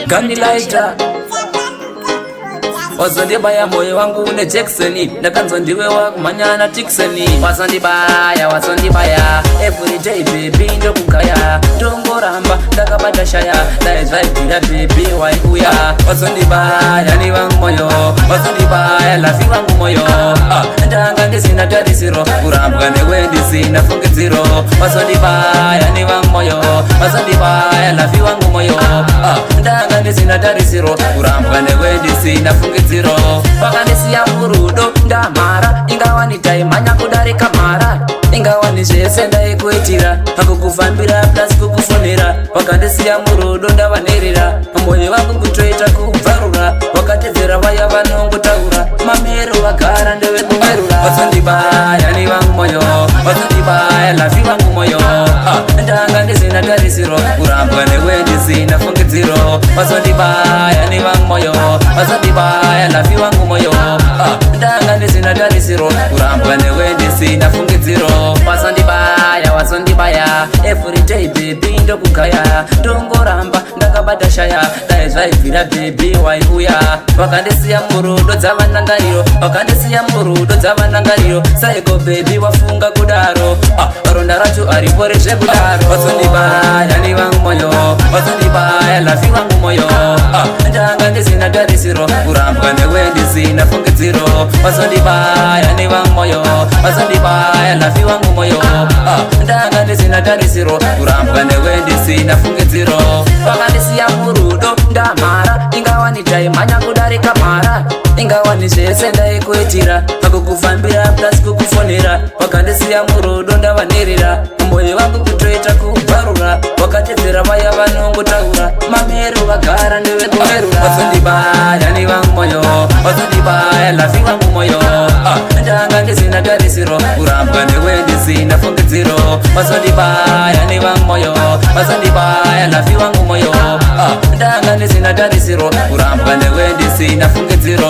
Ganilaita wasandibaya moyo wangu une Jacksoni, ndakanzwa ndiwe wakumanyana Tiksoni. Wasandibaya everyday baby ndokugaya, ndongoramba ndakabata shaya, ndaizvaibvira baby waikuya. Wasandibaya ni wangu moyo, wasandibaya lafi wangu moyo, ndanga ndisina tarisiro, kurambwa newe ndisina fungidziro. Wasandibaya ni wangu moyo, wasandibaya lafi wangu moyo, ndanga ndisina tarisiro, kurambwa newe ndisina fungidziro. Wakandisiya murudo ndamara, ingawa nitaimanya kudarika mara, ingawa nizvese ndaikuitira, hakukufambira plus kukufonera. Wakandisiya murudo ndavanerera, moyo wangu kutoita kubvarura, wakatedzera vaya vanongotaura, mamero vagara ndevekumerura. Wasandibaya ni wangu moyo, wasandibaya lafi wangu moyo, ndanga ndisina tarisiro, kurambwa newe ndisina fungidziro. Wasandibaya ni wangu moyo, wasandibaya lafi wangu moyo, ndanga ndisina tarisiro, kurambwa newe ndisina fungidziro. Wasandibaya everyday baby ndokugaya, ndongoramba ndakabata shaya, ndaizvaibvira baby waikuya. Wakandisiya murudo dzavanangariro, wakandisiya murudo dzavanangariro, saiko baby wafunga kudaro, ronda racho aripo rezvekudaro. Wasandibaya ni wangu moyo, wasandibaya lafi wangu moyo, ndanga ndisina tarisiro, kurambwa newe ndisina fungidziro. Wasandibaya ni wangu moyo, wasandibaya lafi wangu moyo, ndanga ndisina tarisiro, kurambwa newe ndisina fungidziro. Wakandisiya murudo ndamara, ingawa nitaimanya kudarika mara, ingawa nizvese ndaikuitira, hakukufambira plus kukufonera. Wakandisiya murudo ndavanerera, moyo wangu kutoita kubvarura, wakatedzera vaya vanongotaura, mamero vagara ndevekumerura. Wasandibaya ni wangu moyo, wasandibaya lafi wangu moyo, ndanga ndisina tarisiro, kurambwa newe ndisina fungidziro. Wasandibaya ni wangu moyo, wasandibaya lafi wangu moyo, ndanga ndisina tarisiro, kurambwa newe ndisina fungidziro.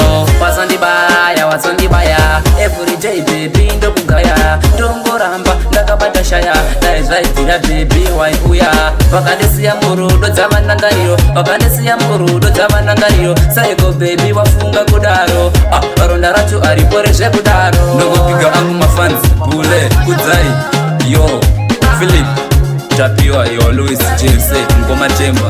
Wasandibaya everyday baby ndokugaya, ndongoramba ndakabata shaya, ndaizvaibvira baby waikuya. Wakandisiya murudo dzavanangariro, wakandisiya murudo dzavanangariro, saiko baby wafunga kudaro, ronda racho aripo rezvekudaro. Ndokupiga angu mafans Bule Kudzai yo Philip Tapiwa yo Louis James Ngoma Temba